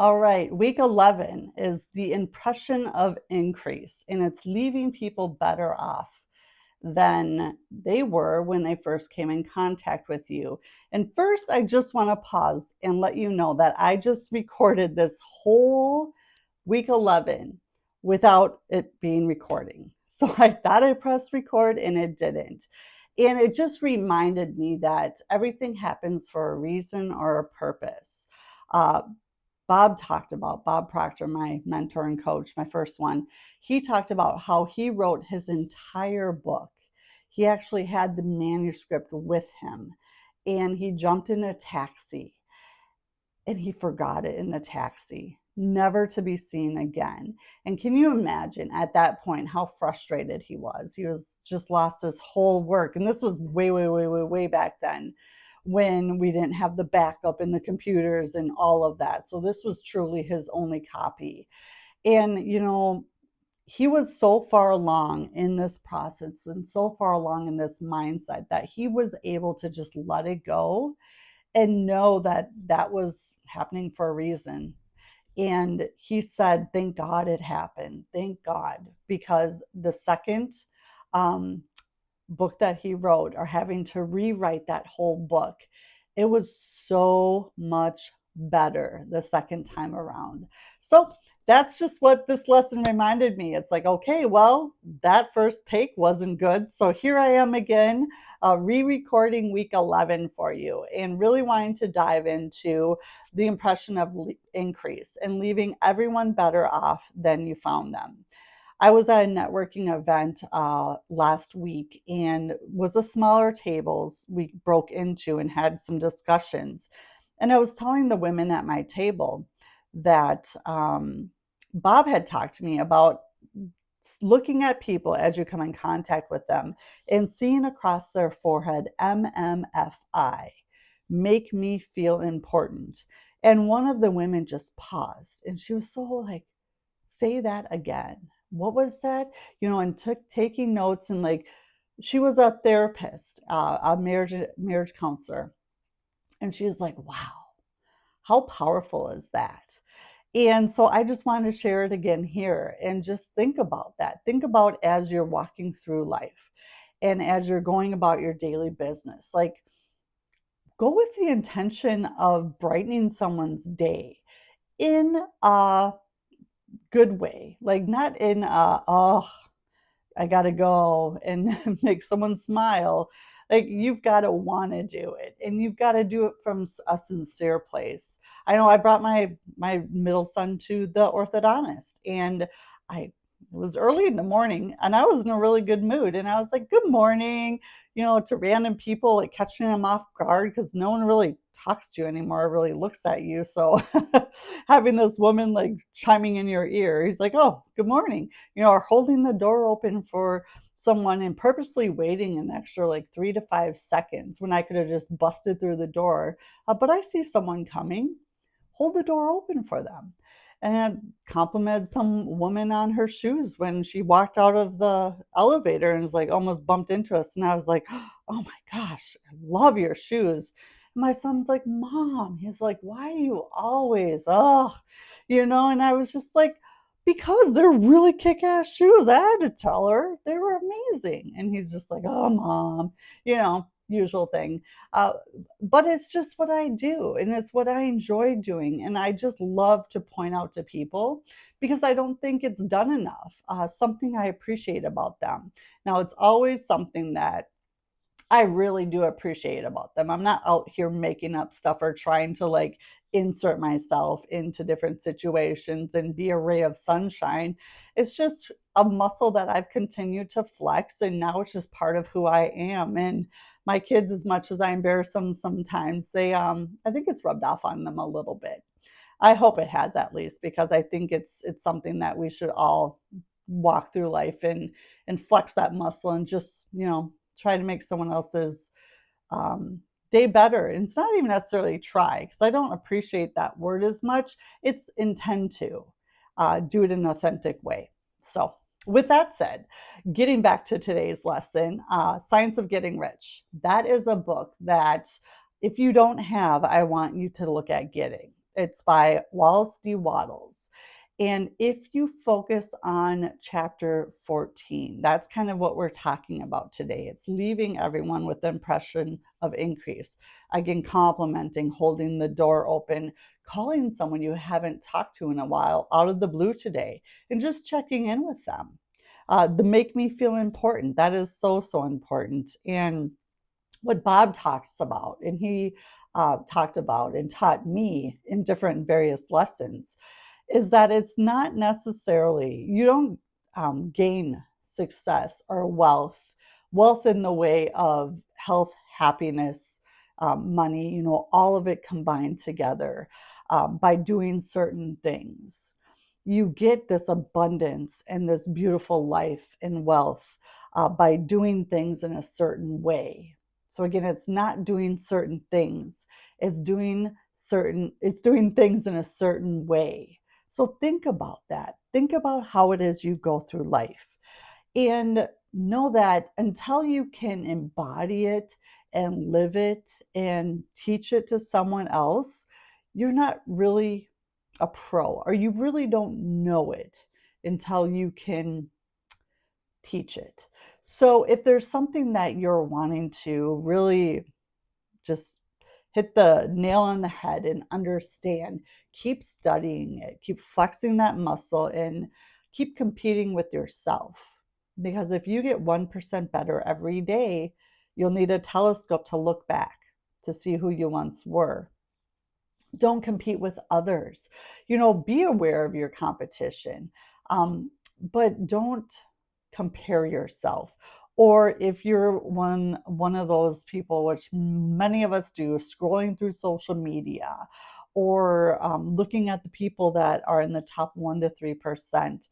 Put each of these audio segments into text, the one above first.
All right, week 11 is the impression of increase, and it's leaving people better off than they were when they first came in contact with you. And first, I just want to pause and let you know that I just recorded this whole week 11 without it being recording. So I thought I pressed record and it didn't. And it just reminded me that everything happens for a reason or a purpose. Uh, Bob Proctor, my mentor and coach, my first one, he talked about how he wrote his entire book. He actually had the manuscript with him and he jumped in a taxi and he forgot it in the taxi, never to be seen again. And can you imagine at that point how frustrated he was? He was just lost his whole work. And this was way, way, way, way, way back then when we didn't have the backup in the computers and all of that. So this was truly his only copy. And, he was so far along in this process and so far along in this mindset that he was able to just let it go and know that that was happening for a reason. And he said, thank God it happened. Thank God. Because the second um, book that he wrote, or having to rewrite that whole book, it was so much better the second time around. So that's just what this lesson reminded me. It's like, okay, well, that first take wasn't good. So here I am again, re recording week 11 for you, and really wanting to dive into the impression of increase and leaving everyone better off than you found them. I was at a networking event last week and was the smaller tables we broke into and had some discussions. And I was telling the women at my table that Bob had talked to me about looking at people as you come in contact with them and seeing across their forehead MMFI, make me feel important. And one of the women just paused and she was so like, say that again. What was that? And took taking notes, and like, she was a therapist, a marriage counselor, and she was like, wow, how powerful is that? And so I just wanted to share it again here and just think about that. Think about as you're walking through life and as you're going about your daily business. Like, go with the intention of brightening someone's day in a good way, like not in a, oh, I got to go and make someone smile. Like, you've got to want to do it, and you've got to do it from a sincere place. I know I brought my middle son to the orthodontist, and I it was early in the morning and I was in a really good mood, and I was like, good morning, to random people, like catching them off guard because no one really talks to you anymore, really looks at you. So having this woman like chiming in your ear, he's like, oh, good morning, or holding the door open for someone and purposely waiting an extra like 3 to 5 seconds when I could have just busted through the door. But I see someone coming, hold the door open for them. And I complimented some woman on her shoes when she walked out of the elevator and was like almost bumped into us. And I was like, oh my gosh, I love your shoes. And my son's like, Mom, he's like, why are you always, and I was just like, because they're really kick-ass shoes. I had to tell her they were amazing. And he's just like, oh, Mom, usual thing. Uh, but it's just what I do and it's what I enjoy doing. And I just love to point out to people because I don't think it's done enough. Something I appreciate about them. Now, it's always something that I really do appreciate about them. I'm not out here making up stuff or trying to like insert myself into different situations and be a ray of sunshine. It's just a muscle that I've continued to flex, and now it's just part of who I am. And my kids, as much as I embarrass them sometimes, they I think it's rubbed off on them a little bit. I hope it has, at least, because I think it's something that we should all walk through life and flex that muscle and just, try to make someone else's day better. And it's not even necessarily try, because I don't appreciate that word as much. It's intend to do it in an authentic way. So, with that said, getting back to today's lesson, Science of Getting Rich. That is a book that if you don't have, I want you to look at getting. It's by Wallace D. Waddles. And if you focus on chapter 14, that's kind of what we're talking about today. It's leaving everyone with the impression of increase. Again, complimenting, holding the door open, calling someone you haven't talked to in a while out of the blue today, and just checking in with them. The make me feel important. That is so, so important. And what Bob talks about, and he talked about and taught me in different various lessons, is that it's not necessarily, you don't gain success or wealth in the way of health, happiness, money, all of it combined together by doing certain things. You get this abundance and this beautiful life and wealth by doing things in a certain way. So again, it's not doing certain things, it's doing things in a certain way. So think about that. Think about how it is you go through life. And know that until you can embody it and live it and teach it to someone else, you're not really a pro, or you really don't know it until you can teach it. So if there's something that you're wanting to really just hit the nail on the head and understand, keep studying it, keep flexing that muscle, and keep competing with yourself. Because if you get 1% better every day, you'll need a telescope to look back to see who you once were. Don't compete with others. Be aware of your competition, but don't compare yourself. Or if you're one of those people, which many of us do, scrolling through social media or looking at the people that are in the top 1 to 3%,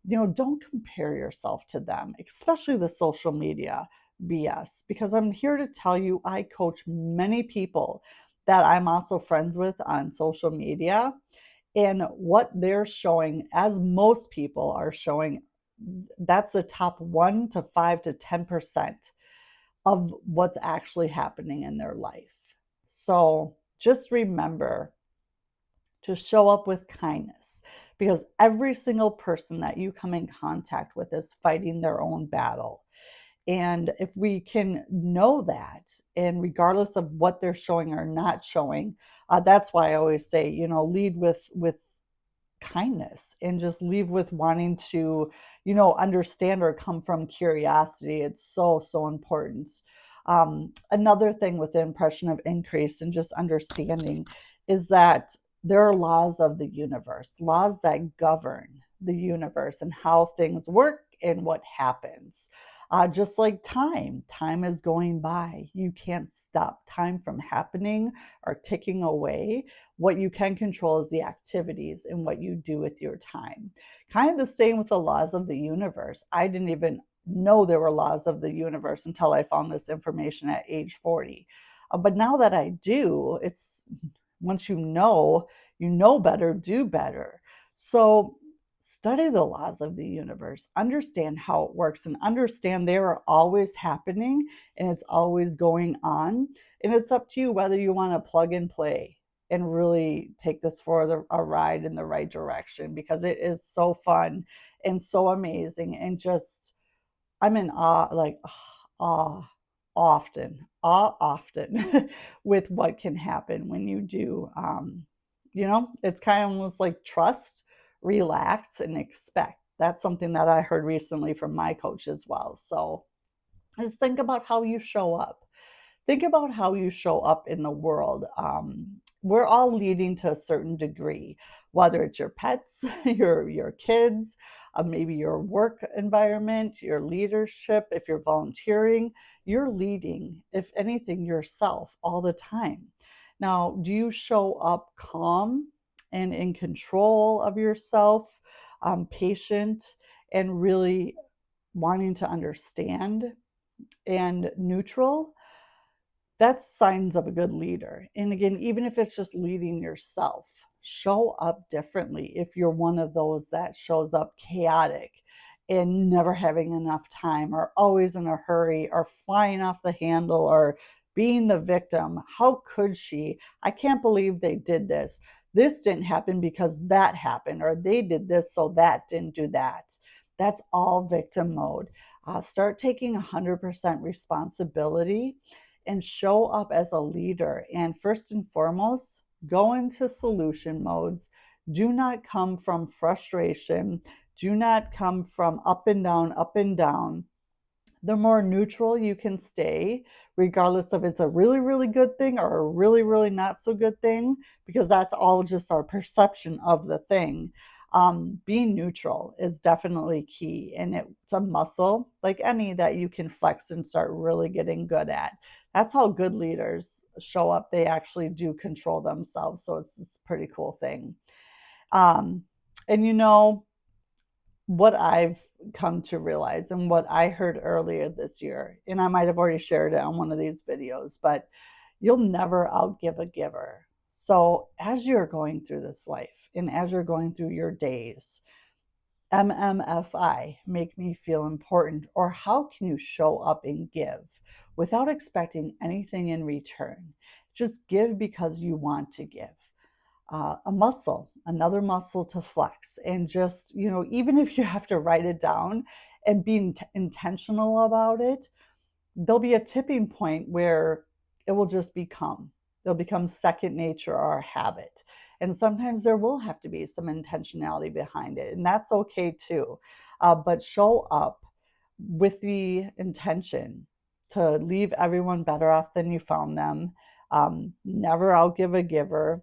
don't compare yourself to them, especially the social media BS. Because I'm here to tell you, I coach many people that I'm also friends with on social media. And what they're showing, as most people are showing, that's the top 1 to 5 to 10% of what's actually happening in their life. So just remember to show up with kindness, because every single person that you come in contact with is fighting their own battle. And if we can know that, and regardless of what they're showing or not showing, that's why I always say, lead with kindness, and just leave with wanting to, understand or come from curiosity. It's so, so important. Another thing with the impression of increase and just understanding is that there are laws of the universe, laws that govern the universe and how things work and what happens. Just like time is going by. You can't stop time from happening or ticking away. What you can control is the activities and what you do with your time. Kind of the same with the laws of the universe. I didn't even know there were laws of the universe until I found this information at age 40. But now that I do, it's once you know better, do better. So study the laws of the universe, understand how it works, and understand they are always happening and it's always going on. And it's up to you whether you want to plug and play and really take this for a ride in the right direction, because it is so fun and so amazing. And just, I'm in awe, like awe often with what can happen when you do. It's kind of almost like trust, relax, and expect. That's something that I heard recently from my coach as well. So just think about how you show up. Think about how you show up in the world. We're all leading to a certain degree, whether it's your pets, your kids, maybe your work environment, your leadership. If you're volunteering, you're leading, if anything, yourself all the time. Now, do you show up calm and in control of yourself, patient, and really wanting to understand, and neutral? That's signs of a good leader. And again, even if it's just leading yourself, show up differently. If you're one of those that shows up chaotic and never having enough time, or always in a hurry, or flying off the handle, or being the victim, how could she? I can't believe they did this. this didn't happen because that happened, or they did this, so that didn't do that. That's all victim mode. Start taking 100% responsibility and show up as a leader. And first and foremost, go into solution modes. Do not come from frustration. Do not come from up and down, up and down. The more neutral you can stay, regardless of it's a really, really good thing or a really, really not so good thing, because that's all just our perception of the thing. Being neutral is definitely key, and it's a muscle like any that you can flex and start really getting good at. That's how good leaders show up. They actually do control themselves, so it's a pretty cool thing. Um, and what I've come to realize and what I heard earlier this year, and I might have already shared it on one of these videos, but you'll never outgive a giver. So as you're going through this life and as you're going through your days, MMFI, make me feel important, or how can you show up and give without expecting anything in return? Just give because you want to give. A muscle, another muscle to flex. And just, even if you have to write it down and be intentional about it, there'll be a tipping point where it will just become, it'll become second nature or a habit. And sometimes there will have to be some intentionality behind it, and that's okay too. But show up with the intention to leave everyone better off than you found them. Never outgive a giver.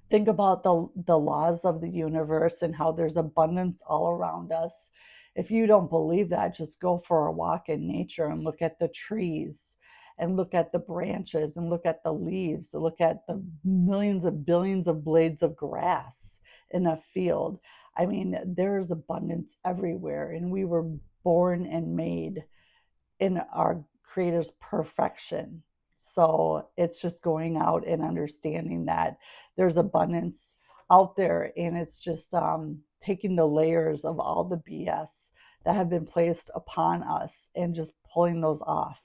Think about the laws of the universe and how there's abundance all around us. If you don't believe that, just go for a walk in nature and look at the trees and look at the branches and look at the leaves, look at the millions of billions of blades of grass in a field. I mean, there's abundance everywhere, and we were born and made in our creator's perfection. So it's just going out and understanding that there's abundance out there, and it's just taking the layers of all the BS that have been placed upon us and just pulling those off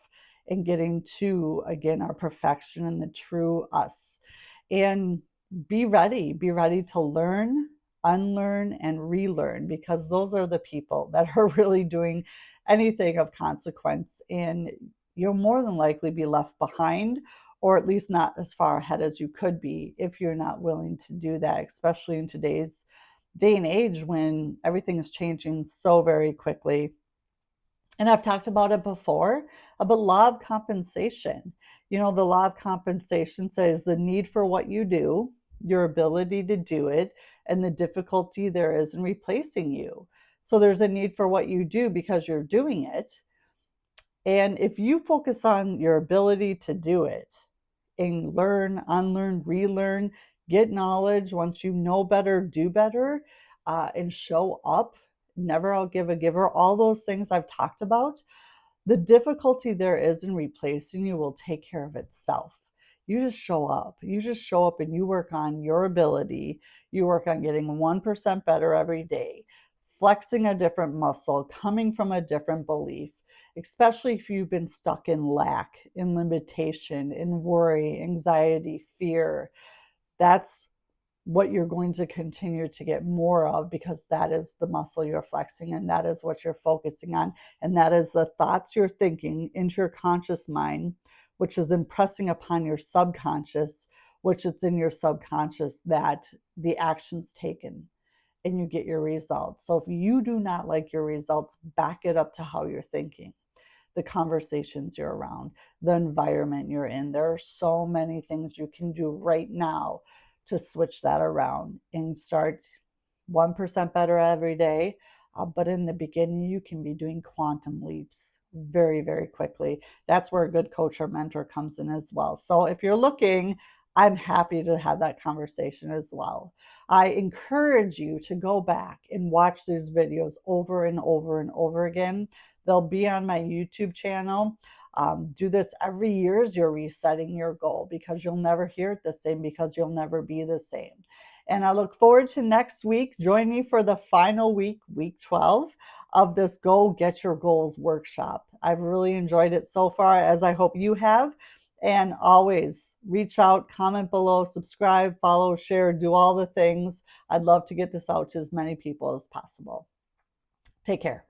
and getting to, again, our perfection and the true us. And be ready to learn, unlearn, and relearn, because those are the people that are really doing anything of consequence. And you'll more than likely be left behind, or at least not as far ahead as you could be if you're not willing to do that, especially in today's day and age when everything is changing so very quickly. And I've talked about it before, about law of compensation. The law of compensation says the need for what you do, your ability to do it, and the difficulty there is in replacing you. So there's a need for what you do because you're doing it. And if you focus on your ability to do it and learn, unlearn, relearn, get knowledge, once you know better, do better, and show up, never outgive a giver, all those things I've talked about, the difficulty there is in replacing you will take care of itself. You just show up. You just show up and you work on your ability. You work on getting 1% better every day, flexing a different muscle, coming from a different belief, especially if you've been stuck in lack, in limitation, in worry, anxiety, fear. That's what you're going to continue to get more of, because that is the muscle you're flexing, and that is what you're focusing on, and that is the thoughts you're thinking into your conscious mind, which is impressing upon your subconscious, which is in your subconscious that the action's taken and you get your results. So if you do not like your results, back it up to how you're thinking, the conversations you're around, the environment you're in. There are so many things you can do right now to switch that around and start 1% better every day. But in the beginning, you can be doing quantum leaps very, very quickly. That's where a good coach or mentor comes in as well. So if you're looking, I'm happy to have that conversation as well. I encourage you to go back and watch these videos over and over and over again. They'll be on my YouTube channel. Do this every year as you're resetting your goal, because you'll never hear it the same, because you'll never be the same. And I look forward to next week. Join me for the final week, week 12 of this Go Get Your Goals workshop. I've really enjoyed it so far, as I hope you have. And always reach out, comment below, subscribe, follow, share, do all the things. I'd love to get this out to as many people as possible. Take care.